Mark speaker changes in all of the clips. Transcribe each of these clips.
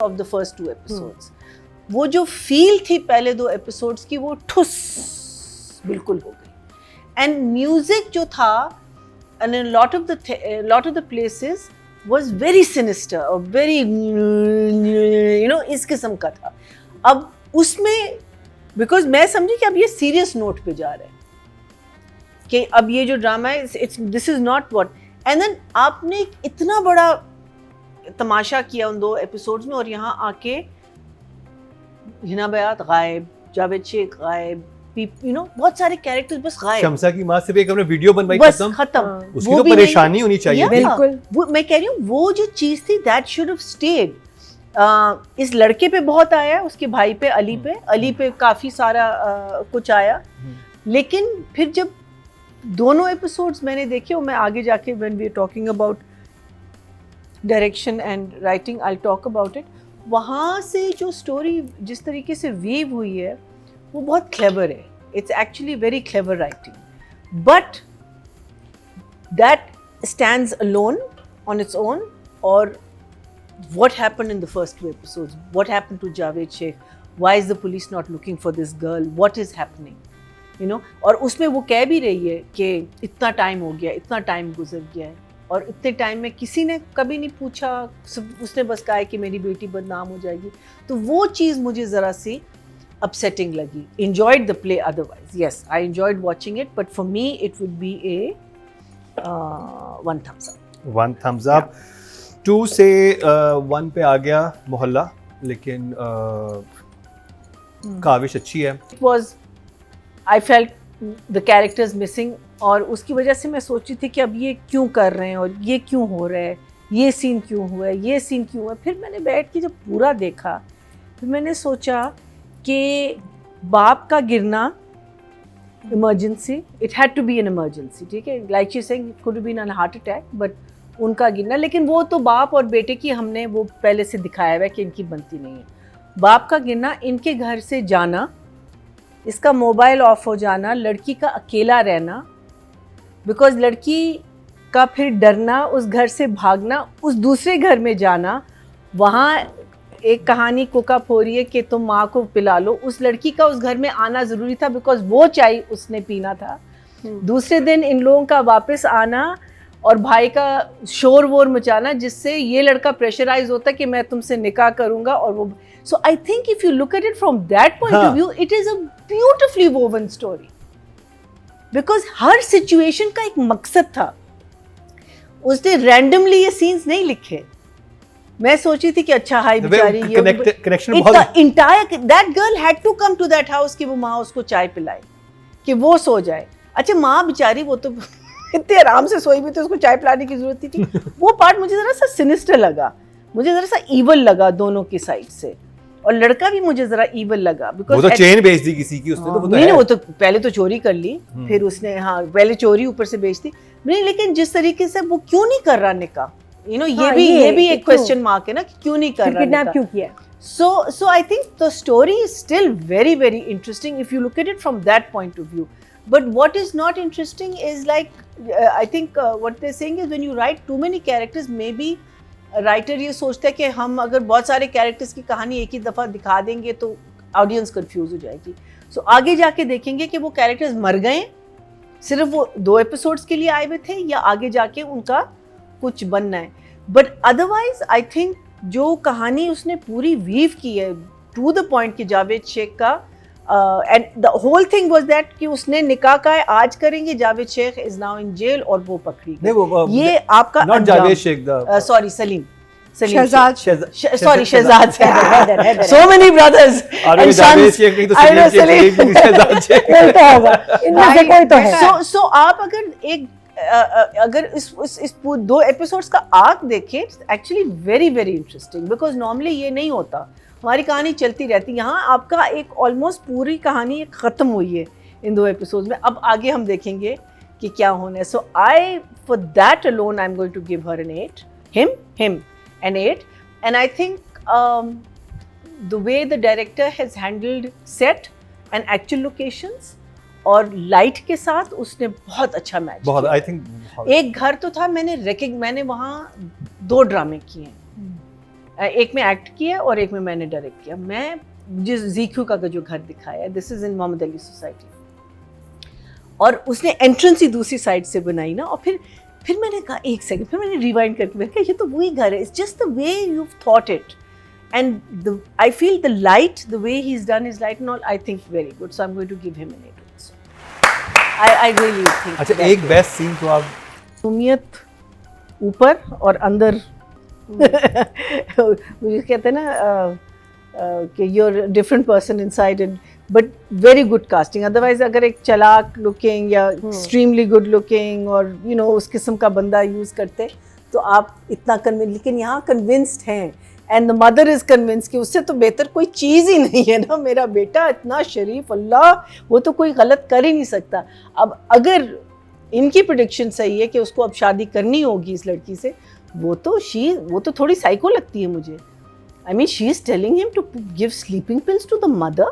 Speaker 1: of the first 2 episodes. वो जो feel थी पहले 2 एपिसोड्स की वो ठुस बिल्कुल हो गई. एंड म्यूजिक जो था and a lot of the places was very sinister or very इस किस्म का था. अब उसमें बिकॉज मैं समझी कि अब ये सीरियस नोट पे जा रहे हैं कि अब ये जो ड्रामा है this is not what. And then आपने इतना बड़ा तमाशा किया उन 2 एपिसोड्स में और यहाँ आके हिना बयात गायब, जावेद शेख गायब, बहुत सारे कैरेक्टर्स बस गायब.
Speaker 2: शम्सा की माँ सिर्फ एक हमने वीडियो बनवाई
Speaker 1: बस खत्म.
Speaker 2: उसकी तो परेशानी होनी चाहिए.
Speaker 1: बिल्कुल वो मैं कह रही हूँ वो जो चीज़ थी दैट शुड हैव स्टेड. इस लड़के पे बहुत आया, उसके भाई पे अली पे काफ़ी सारा कुछ आया. लेकिन फिर जब दोनों एपिसोड्स मैंने देखे और मैं आगे जाके when we are talking about direction and writing I talk about it, वहाँ से जो स्टोरी जिस तरीके से वीव हुई है वो बहुत क्लेवर है. It's actually very clever writing but that stands alone on its own. और what happened in the first 2 episodes, what happened to Javed Sheikh, why is the police not looking for this girl, what is happening, और उसमें वो कह भी रही है कि इतना टाइम हो गया, इतना टाइम गुजर गया है और इतने टाइम में किसी ने कभी नहीं पूछा, उसने बस कहा है कि मेरी बेटी बदनाम हो जाएगी. तो वो चीज़ मुझे ज़रा सी upsetting लगी. Enjoyed the play otherwise, yes, I enjoyed watching it, but for me it would be a 1 thumbs up.
Speaker 2: 1 thumbs up. 2 से 1 पे आ गया मोहल्ला, लेकिन काविश अच्छी है.
Speaker 1: It was, I felt the characters missing और उसकी वजह से मैं सोची थी कि अब ये क्यों कर रहे हैं और ये क्यों हो रहा है, ये सीन क्यों हुआ है, ये सीन क्यों हुआ है. फिर मैंने बैठ के जब पूरा देखा फिर मैंने सोचा कि बाप का गिरना emergency, it had to be an emergency, ठीक है, like she saying it could been an heart attack, but उनका गिरना, लेकिन वो तो बाप और बेटे की हमने वो पहले से दिखाया हुआ है कि इनकी बनती नहीं है. बाप का गिरना, इनके घर से जाना, इसका मोबाइल ऑफ हो जाना, लड़की का अकेला रहना, बिकॉज लड़की का फिर डरना, उस घर से भागना, उस दूसरे घर में जाना, वहाँ एक कहानी कुकअप हो रही है कि तुम माँ को पिला लो. उस लड़की का उस घर में आना ज़रूरी था बिकॉज वो चाय उसने पीना था. दूसरे दिन इन लोगों का वापस आना और भाई का शोर वोर मचाना, जिससे ये लड़का प्रेशराइज होता है कि मैं तुमसे निकाह करूंगा. और वो so I think if you look at it from that point of view it is a beautifully woven story because हर सिचुएशन का एक मकसद था. उसने रैंडमली ये सीन्स नहीं लिखे. मैं सोची थी कि अच्छा हाई बेचारी ये
Speaker 2: कनेक्शन बहुत
Speaker 1: entire that girl had to come to that house कि वो माँ उसको चाय पिलाए कि वो सो जाए. अच्छा माँ बेचारी वो तो इतने आराम से सोई भी तो उसको चाय पिलाने की जरूरत थी. वो पार्ट मुझे जरा सा सिनिस्टर लगा, मुझे जरा सा ईवल लगा दोनों की साइड से. और लड़का भी मुझे जरा ईवल लगा बिकॉज
Speaker 2: वो तो चेन बेच दी किसी की उसने. तो
Speaker 1: नहीं, वो तो पहले तो चोरी कर ली, फिर उसने पहले चोरी ऊपर से बेच दी. नहीं, लेकिन जिस तरीके से वो क्यों नहीं कर रहा निकाह, ये भी एक क्वेश्चन मार्क है ना कि क्यों नहीं कर रहा,
Speaker 3: किडनैप क्यों किया.
Speaker 1: So I think the story is still very, very interesting if you look at it from that point of view. But what is not interesting is like I think what they're saying is when you write too many characters, maybe writer ये सोचता है कि हम अगर बहुत सारे characters की कहानी एक ही दफ़ा दिखा देंगे तो ऑडियंस कंफ्यूज हो जाएगी. सो आगे जाके देखेंगे कि वो कैरेक्टर्स मर गए, सिर्फ वो 2 एपिसोड्स के लिए आए हुए थे या आगे जाके उनका कुछ बनना है. बट अदरवाइज आई थिंक जो कहानी उसने पूरी वीव की है टू द पॉइंट कि जावेद शेख का and the whole thing was that कि उसने निकाह का है आज करेंगे, Javed Sheikh is now in jail और वो पकड़ी गई. ये आपका
Speaker 2: not Javed Sheikh
Speaker 1: sorry Salim
Speaker 3: Shahzad
Speaker 1: sorry Shahzad so many brothers and sons. So आप अगर इस 2 एपिसोड्स का आर्क देखें actually very very interesting because normally ये नहीं होता. हमारी कहानी चलती रहती, यहाँ आपका एक ऑलमोस्ट पूरी कहानी ख़त्म हुई है इन 2 एपिसोड्स में. अब आगे हम देखेंगे कि क्या होना है. So I for that alone I am going to give her an 8, him an 8. And I think the way the director has handled set and actual locations और लाइट के साथ उसने बहुत अच्छा मैच
Speaker 2: बहुत
Speaker 1: किया.
Speaker 2: आई थिंक
Speaker 1: एक घर तो था, मैंने वहाँ 2 ड्रामे किए हैं एक में एक्ट किया और एक में मैंने डायरेक्ट किया। मैं जिस जीक्यू का जो घर दिखाया, this is in Mohammad Ali society, और उसने एंट्रेंस ही दूसरी साइड से बनाई ना, और फिर मैंने कहा एक सेकंड, फिर मैंने रिवाइंड करके मैंने कहा ये तो वही घर है, it's just the way you thought it, and I feel the light, the way he is done his light and all, I think very good, so I am going to give him an 8 also. I really think.
Speaker 2: अच्छा, एक best scene तो आप
Speaker 1: मासूमियत ऊपर और अंदर मुझे कहते हैं ना कि you're a different person inside and but very good casting. Otherwise अगर एक चालाक लुकिंग या extremely good looking और you know उस किस्म का बंदा यूज़ करते तो आप इतना कन्विंस, लेकिन यहाँ कन्विंस्ड हैं and the mother is convince कि उससे तो बेहतर कोई चीज़ ही नहीं है ना, मेरा बेटा इतना शरीफ, अल्लाह, वो तो कोई गलत कर ही नहीं सकता। अब अगर इनकी प्रेडिक्शन सही है कि उसको अब शादी करनी होगी इस लड़की से, वो तो थोड़ी साइको लगती है मुझे। I mean, she is telling him to give sleeping pills to the mother.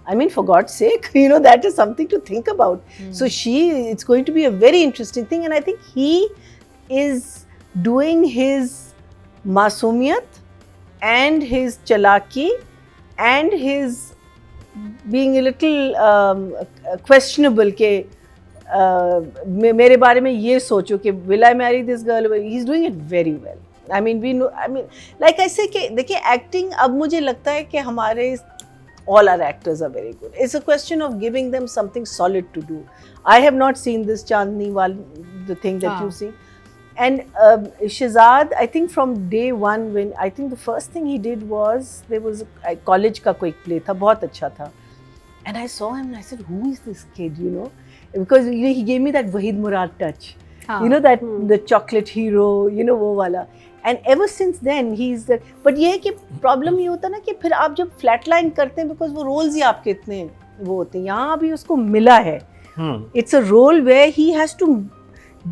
Speaker 1: I mean, for God's sake, you know, that is something to think about. So it's going to be a very interesting thing, and I think he is doing his masumiyat and his chalaki and his being a little questionable ke मेरे बारे में ये सोचो कि will I marry this girl? He's doing it very well. I mean, we know, I mean, like I say कि देखिए acting अब मुझे लगता है कि हमारे all our actors are very good. It's a question of giving them something solid to do. I have not seen this Chandni wal, the thing that you see. And Shehzad, I think from day one, when I think the first thing he did was, there was a college का कोई play था, बहुत अच्छा था. And I saw him and I said, who is this kid, you know? Because you know, he gave me that Wahid Murad touch. You know that the chocolate hero, you know वो वाला. And ever since then he's the, but ये है कि problem ये होता है ना कि फिर आप जब flatline करते हैं because वो roles ही आपके इतने वो होते हैं, यहाँ भी उसको मिला है. It's a role where he has to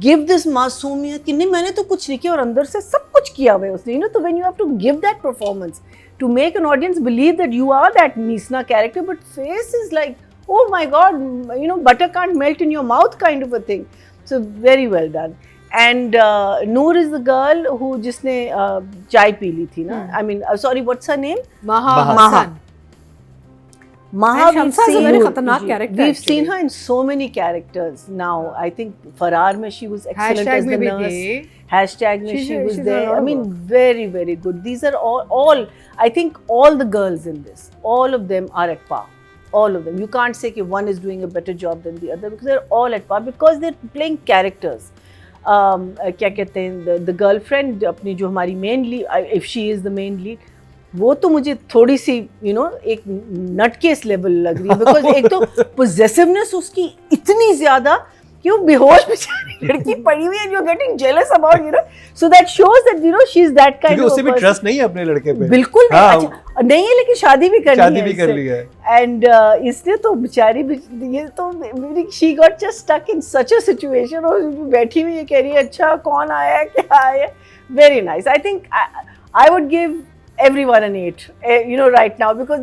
Speaker 1: give this मासूमियत कि नहीं मैंने तो कुछ नहीं किया और अंदर से सब कुछ किया हुआ है उसने, you know, तो when you have to give that performance to make an audience believe that you are that Meesna character, but face is like, oh my God, you know, butter can't melt in your mouth kind of a thing. So very well done. And Noor is the girl who जिसने चाय P ली थी ना. I mean, sorry, what's her name?
Speaker 3: Maha.
Speaker 1: Maha,
Speaker 3: we've seen,
Speaker 1: we've seen her in so many characters now. I think Farar mein she was excellent as the nurse. Hashtag mein she was there. I mean, very, very good. These are all, I think all the girls in this, all of them are at par. All of them. You can't say that one is doing a better job than the other because they're all at par because they're playing characters. क्या कहते हैं, the girlfriend अपनी जो हमारी main lead, if she is the main lead, वो तो मुझे थोड़ी सी you know एक नटकेस लेवल लग रही है because एक तो possessiveness उसकी इतनी ज़्यादा कि वो बेहोश बेचारी लड़की पड़ी हुई है, you're getting jealous about, you know, so that shows that you know she's that kind of
Speaker 2: उसे भी ट्रस्ट नहीं है अपने लड़के पे,
Speaker 1: बिल्कुल नहीं. अच्छा नहीं है लेकिन शादी भी कर ली है and इसने तो बेचारी ये तो मेरी she got just stuck in such a situation और बैठी हुई है कह रही है अच्छा कौन आया क्या आया. Very nice. I think I would give everyone an 8 you know right now because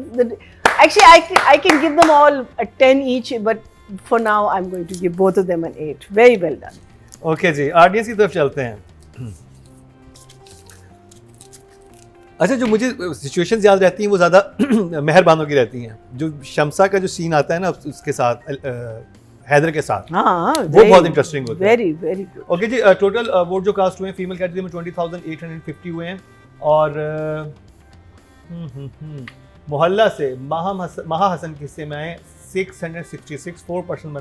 Speaker 1: actually I can give them all a 10 each, but for now I'm going to give both of them an 8. Very well done.
Speaker 2: Okay ji, audience की तरफ चलते हैं. अच्छा, जो मुझे situations याद रहती हैं वो ज़्यादा मेहरबानों की रहती हैं. जो शम्सा का जो सीन आता है ना उसके साथ हैदर के साथ,
Speaker 1: हाँ
Speaker 2: वो बहुत इंटरेस्टिंग होता है.
Speaker 1: Very very good.
Speaker 2: ओके जी, टोटल वोट जो कास्ट हुए हैं फीमेल कैटेगरी में 20,850 हुए हैं और मोहल्ला से महा हसन के हिस्से में आए 666 4%